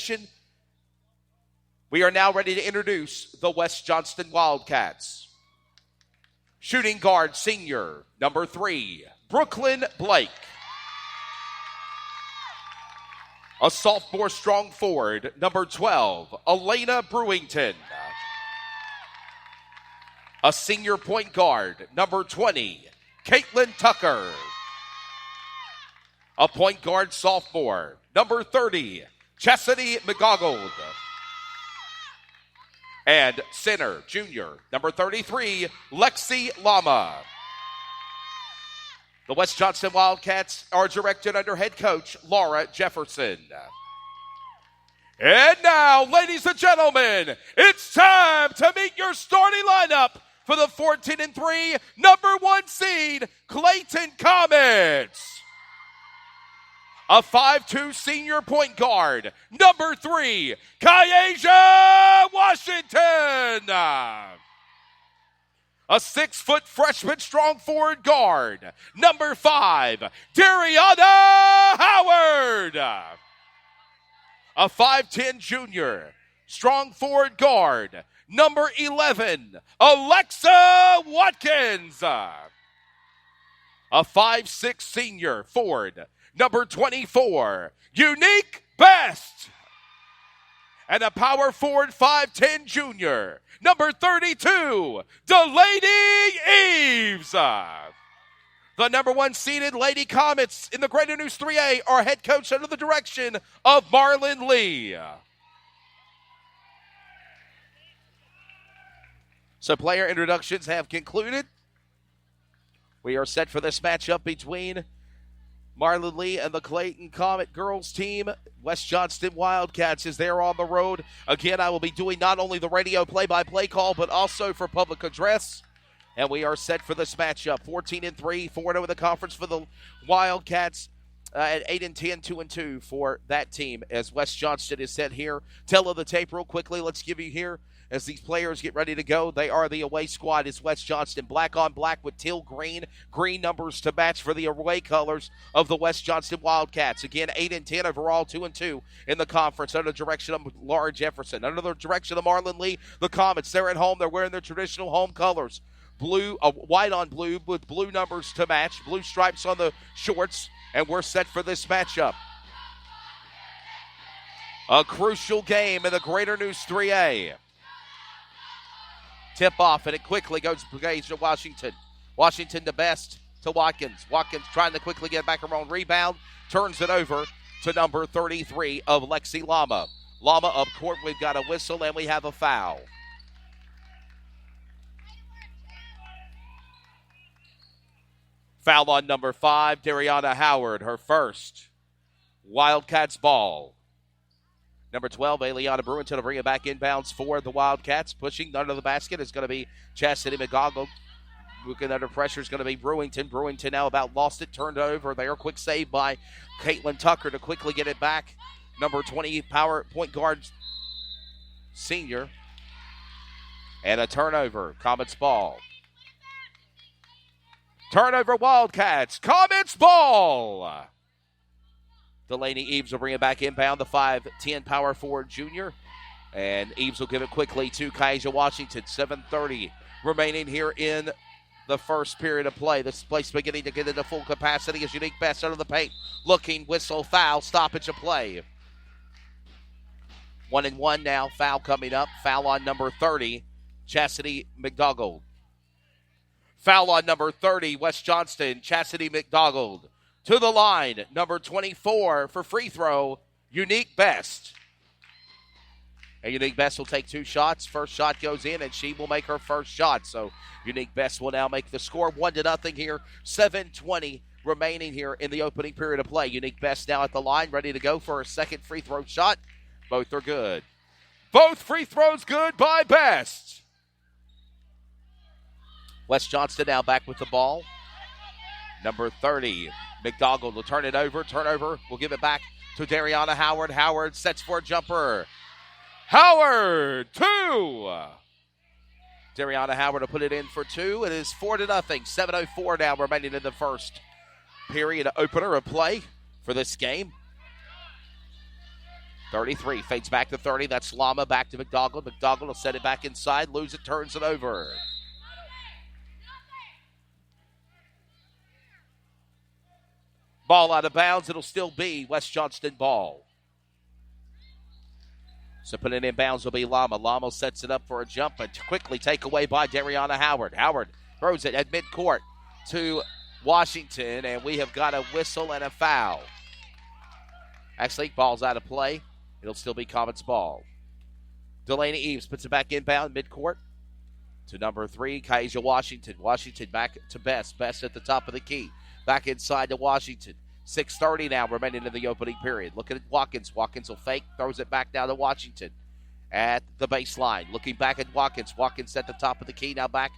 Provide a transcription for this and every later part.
attention. We are now ready to introduce the West Johnston Wildcats. Shooting guard senior, number 3, Brooklyn Blake. A sophomore strong forward, number 12, Elena Brewington. A senior point guard, number 20, Caitlin Tucker. A point guard sophomore, number 30, Chastity McGoggold. And center, junior, number 33, Lexi Lama. The West Johnston Wildcats are directed under head coach Laura Jefferson. And now, ladies and gentlemen, it's time to meet your starting lineup for the 14-3 number 1 seed Clayton Comets. A 5'2" senior point guard, number 3, Kyasia Washington. A 6-foot freshman strong forward guard, number 5, Dariana Howard. A 5'10" junior, strong forward guard, number 11, Alexa Watkins. A 5'6" senior forward, number 24, Unique Best. And a power forward 5'10" junior, number 32, Delaney Eves. The number 1 seeded Lady Comets in the Greater News 3A are head coach under the direction of Marlon Lee. So player introductions have concluded. We are set for this matchup between Marlon Lee and the Clayton Comet girls team. West Johnston Wildcats is there on the road. Again, I will be doing not only the radio play-by-play call, but also for public address. And we are set for this matchup. 14-3, 4-0 in the conference for the Wildcats. At 8-10, 2-2 for that team as West Johnston is set here. Tell of the tape real quickly. Let's give you here as these players get ready to go. They are the away squad. Is West Johnston black on black with teal green numbers to match for the away colors of the West Johnston Wildcats. Again, 8-10 overall, 2-2 in the conference under the direction of Laura Jefferson. Under the direction of Marlon Lee, the Comets, they're at home. They're wearing their traditional home colors. Blue, white on blue with blue numbers to match. Blue stripes on the shorts. And we're set for this matchup. A crucial game in the Greater News 3A. Tip off, and it quickly goes to Washington. Washington to Best to Watkins. Watkins trying to quickly get back her own rebound. Turns it over to number 33 of Lexi Lama. Lama up court. We've got a whistle, and we have a foul. Foul on number 5, Dariana Howard, her first. Wildcats ball. Number 12, Eliana Brewington will bring it back inbounds for the Wildcats. Pushing under the basket is going to be Chastity McGoggle. Looking under pressure is going to be Brewington. Brewington now about lost it, turned over there. Quick save by Caitlin Tucker to quickly get it back. Number 20, power point guard senior. And a turnover. Comets ball. Turnover Wildcats. Comets ball. Delaney Eves will bring it back inbound. The 5'10" power forward junior. And Eves will give it quickly to Kyasia Washington. 7:30 remaining here in the first period of play. This place beginning to get into full capacity as Unique Best under the paint. Looking, whistle, foul, stoppage of play. 1-1 now. Foul coming up. Foul on number 30, Chastity McDougald. Foul on number 30, West Johnston, Chastity McDougald. To the line, number 24 for free throw, Unique Best. And Unique Best will take 2 shots. First shot goes in, and she will make her first shot. So Unique Best will now make the score 1-0 here. 7:20 remaining here in the opening period of play. Unique Best now at the line, ready to go for her second free throw shot. Both are good. Both free throws good by Best. West Johnston now back with the ball. Number 30, McDougald will turn it over. Turnover, will give it back to Dariana Howard. Howard sets for a jumper. Howard, 2. Dariana Howard will put it in for 2. It is 4-0. 7:04 now remaining in the first period opener of play for this game. 33, fades back to 30. That's Lama back to McDougall. McDougall will set it back inside, lose it, turns it over. Ball out of bounds. It'll still be West Johnston ball. So put it in bounds will be Lama. Lama sets it up for a jump, but quickly take away by Dariana Howard. Howard throws it at midcourt to Washington, and we have got a whistle and a foul. Actually, ball's out of play. It'll still be Comets ball. Delaney Eves puts it back inbound midcourt to number 3, Kaija Washington. Washington back to Best. Best at the top of the key. Back inside to Washington. 6:30 now remaining in the opening period. Looking at Watkins. Watkins will fake. Throws it back down to Washington at the baseline. Looking back at Watkins. Watkins at the top of the key. Now back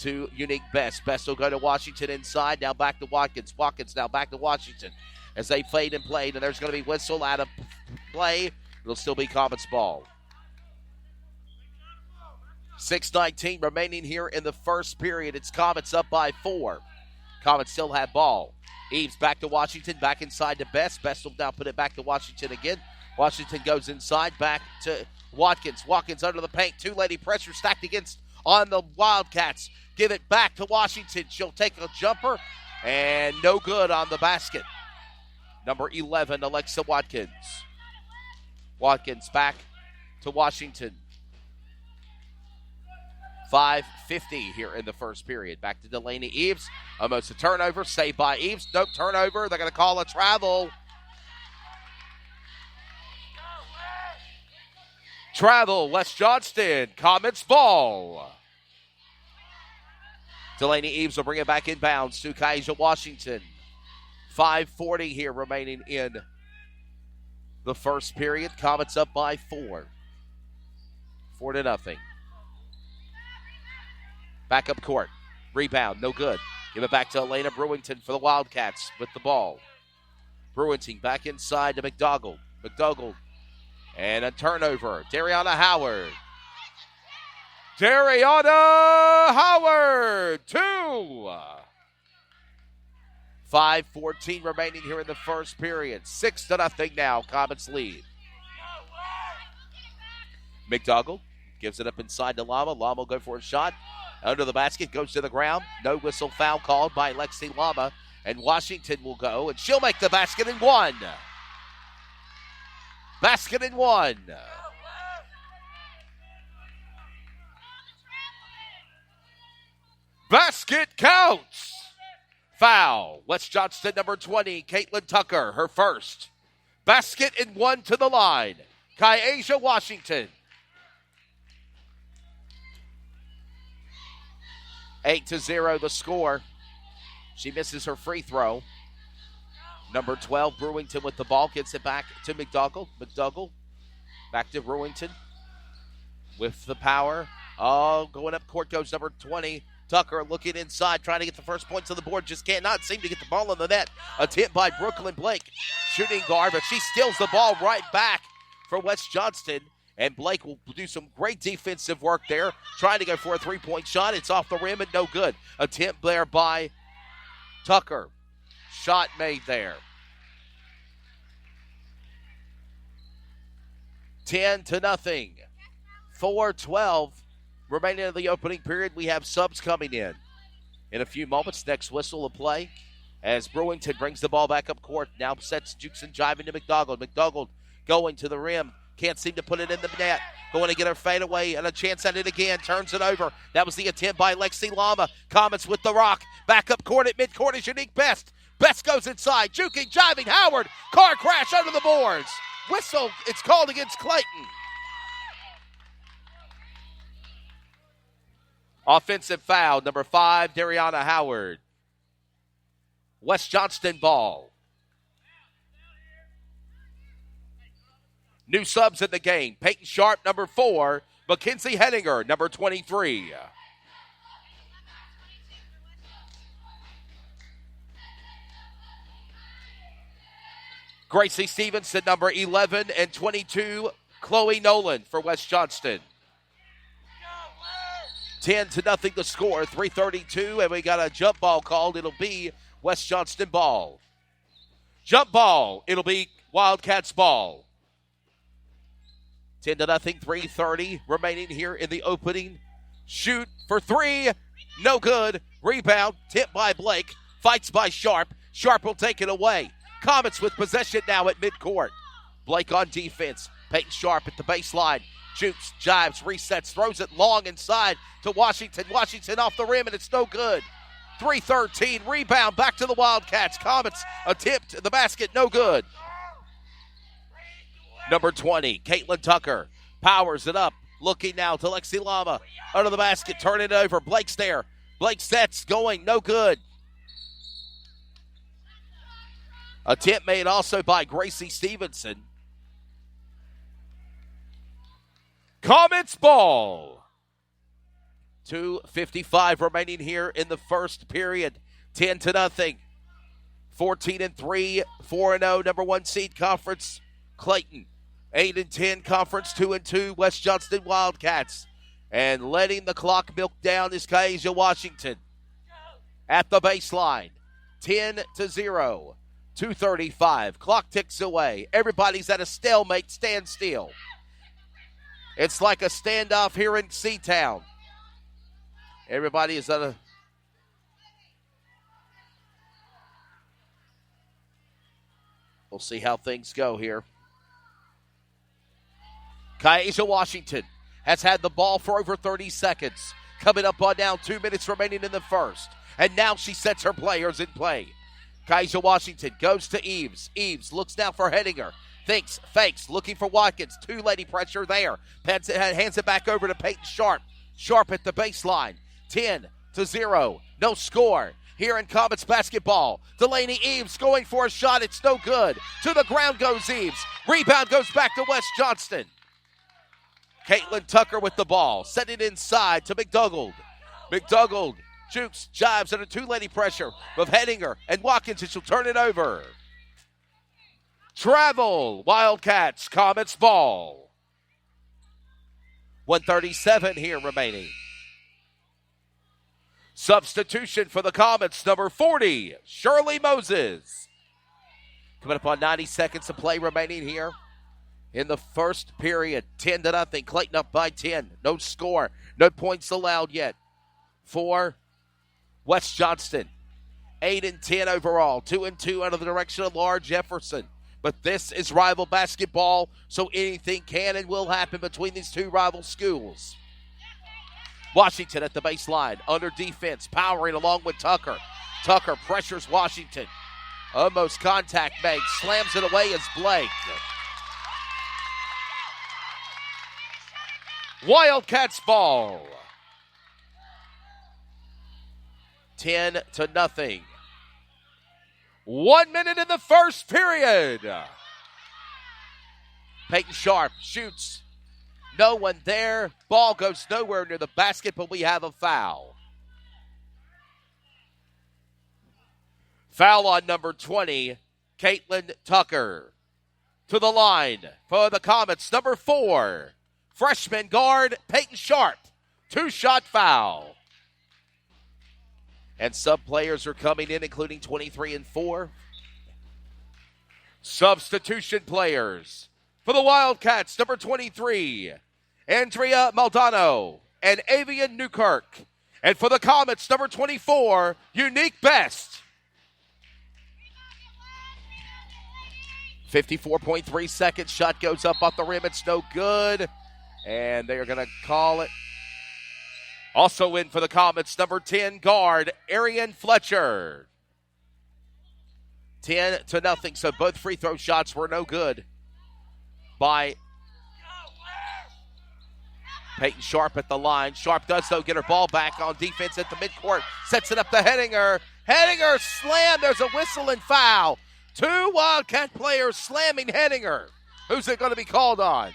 to Unique Best. Best will go to Washington inside. Now back to Watkins. Watkins now back to Washington as they fade and played. And there's going to be whistle out of play. It'll still be Comets ball. 6:19 remaining here in the first period. It's Comets up by 4. Comets still have ball. Eves back to Washington, back inside to Best. Best will now put it back to Washington again. Washington goes inside, back to Watkins. Watkins under the paint. Two-lady pressure stacked against on the Wildcats. Give it back to Washington. She'll take a jumper, and no good on the basket. Number 11, Alexa Watkins. Watkins back to Washington. 5:50 here in the first period. Back to Delaney Eves. Almost a turnover. Saved by Eves. Nope, turnover. They're going to call a travel. Travel, West Johnston. Comets ball. Delaney Eves will bring it back inbounds to Kaija Washington. 5:40 here remaining in the first period. Comets up by 4. 4-0. Back up court. Rebound, no good. Give it back to Elena Brewington for the Wildcats with the ball. Brewington back inside to McDougall. McDougall. And a turnover. Dariana Howard. Dariana Howard, 2. 5:14 remaining here in the first period. 6-0 now. Comets lead. McDougall gives it up inside to Lama. Lama will go for a shot. Under the basket, goes to the ground. No whistle, foul called by Lexi Lama. And Washington will go, and she'll make the basket in 1. Basket in 1. Basket counts. Foul. West Johnston, number 20, Caitlin Tucker, her first. Basket in 1 to the line. Kaija Washington. 8-0 the score. She misses her free throw. Number 12, Brewington with the ball. Gets it back to McDougall. McDougall back to Brewington with the power. Oh, going up court goes number 20, Tucker, looking inside, trying to get the first points on the board. Just cannot seem to get the ball in the net. Attempt by Brooklyn Blake, shooting guard, but she steals the ball right back for West Johnston. And Blake will do some great defensive work there, trying to go for a three-point shot. It's off the rim and no good. Attempt there by Tucker. Shot made there. 10-0. 4:12 remaining in the opening period. We have subs coming in a few moments. Next whistle of play as Brewington brings the ball back up court. Now sets jukes and jiving to McDougall. McDougall going to the rim. Can't seem to put it in the net. Going to get her fade away and a chance at it again. Turns it over. That was the attempt by Lexi Lama. Comets with the rock. Back up court at midcourt is Unique Best. Best goes inside. Juking, jiving. Howard. Car crash under the boards. Whistle. It's called against Clayton. Offensive foul. Number 5, Dariana Howard. West Johnston ball. New subs in the game. Peyton Sharp, number 4. Mackenzie Henninger, number 23. Gracie Stevenson, number 11, and 22, Chloe Nolan for West Johnston. 10-0 the score, 3:32, and we got a jump ball called. It'll be West Johnston ball. Jump ball. It'll be Wildcats ball. 10-0, 3:30 remaining here in the opening. Shoot for three. No good. Rebound. Tipped by Blake. Fights by Sharp. Sharp will take it away. Comets with possession now at midcourt. Blake on defense. Peyton Sharp at the baseline. Jukes, jives, resets, throws it long inside to Washington. Washington off the rim, and it's no good. 3:13. Rebound back to the Wildcats. Comets attempt the basket. No good. Number 20, Caitlin Tucker powers it up. Looking now to Lexi Lama. Under the basket, turn it over. Blake's there. Blake sets, going, no good. Attempt made also by Gracie Stevenson. Comets ball. 2:55 remaining here in the first period. 10-0. 14-3, 4-0, number 1 seed conference, Clayton. 8-10 conference, 2-2, West Johnston Wildcats. And letting the clock milk down is Kaija Washington. At the baseline, 10-0, 2:35. Clock ticks away. Everybody's at a stalemate, standstill. It's like a standoff here in Seatown. Everybody is at a... We'll see how things go here. Kaija Washington has had the ball for over 30 seconds. Coming up on now, 2 minutes remaining in the first. And now she sets her players in play. Kaija Washington goes to Eves. Eves looks now for Hedinger. Thinks, fakes, looking for Watkins. Two-lady pressure there. Hands it back over to Peyton Sharp. Sharp at the baseline. 10-0. No score. Here in Comets basketball. Delaney Eves going for a shot. It's no good. To the ground goes Eves. Rebound goes back to West Johnston. Caitlin Tucker with the ball. Set it inside to McDougald. McDougald jukes, jives under two-lady pressure of Hedinger and Watkins, and she'll turn it over. Travel. Wildcats. Comets ball. 1:37 here remaining. Substitution for the Comets, number 40, Shirley Moses. Coming up on 90 seconds of play remaining here in the first period. 10-0. Clayton up by 10. No score. No points allowed yet for West Johnston. 8-10 overall. 2-2 out of the direction of Laura Jefferson. But this is rival basketball, so anything can and will happen between these two rival schools. Washington at the baseline, under defense, powering along with Tucker. Tucker pressures Washington. Almost contact made, slams it away as Blake. Wildcats ball. 10-0. 1 minute in the first period. Peyton Sharp shoots. No one there. Ball goes nowhere near the basket, but we have a foul. Foul on number 20, Caitlin Tucker. To the line for the Comets, number 4, freshman guard Peyton Sharp. 2-shot foul. And sub players are coming in, including 23 and 4. Substitution players. For the Wildcats, number 23, Andrea Maldonado and Avian Newkirk. And for the Comets, number 24, Unique Best. 54.3 seconds. Shot goes up off the rim. It's no good. And they are going to call it. Also in for the Comets, number 10, guard Arian Fletcher. 10-0. So both free throw shots were no good by Peyton Sharp at the line. Sharp does, though, get her ball back on defense at the midcourt. Sets it up to Hedinger. Hedinger slam. There's a whistle and foul. 2 Wildcat players slamming Hedinger. Who's it going to be called on?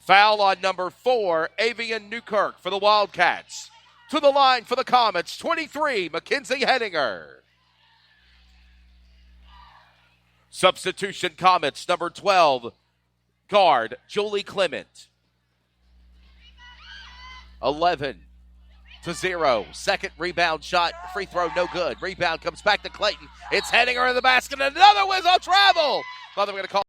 Foul on number 4, Avian Newkirk for the Wildcats. To the line for the Comets, 23, Mackenzie Hedinger. Substitution Comets, number 12, guard Julie Clement. 11-0. Second rebound shot, free throw, no good. Rebound comes back to Clayton. It's Hedinger in the basket, and another whistle, travel. Thought they were going to call